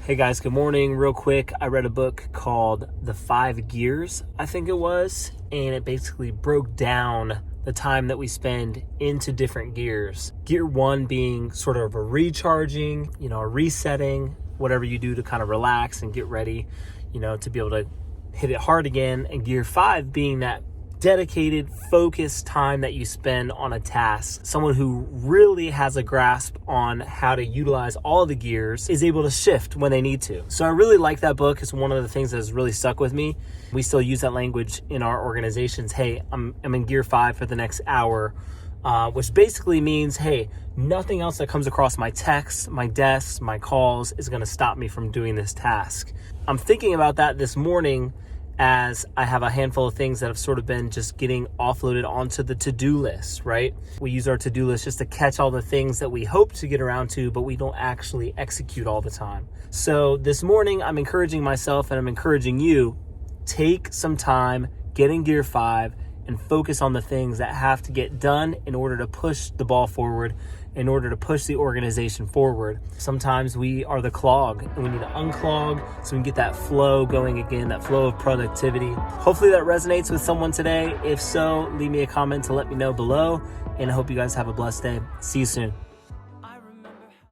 Hey guys, good morning. Real quick, I read a book called The 5 Gears, I think it was, and it basically broke down the time that we spend into different gears. Gear 1 being sort of a recharging, a resetting, whatever you do to kind of relax and get ready, to be able to hit it hard again. And Gear 5 being that dedicated, focused time that you spend on a task. Someone who really has a grasp on how to utilize all the gears is able to shift when they need to. So I really like that book. It's one of the things that has really stuck with me. We still use that language in our organizations. Hey, I'm in Gear 5 for the next hour, which basically means, hey, nothing else that comes across my text, my desk, my calls is going to stop me from doing this task. I'm thinking about that this morning as I have a handful of things that have sort of been just getting offloaded onto the to-do list, right? We use our to-do list just to catch all the things that we hope to get around to, but we don't actually execute all the time. So this morning, I'm encouraging myself and I'm encouraging you, take some time, get in Gear 5, and focus on the things that have to get done in order to push the ball forward, in order to push the organization forward. Sometimes we are the clog and we need to unclog so we can get that flow going again, that flow of productivity. Hopefully that resonates with someone today. If so, leave me a comment to let me know below, and I hope you guys have a blessed day. See you soon.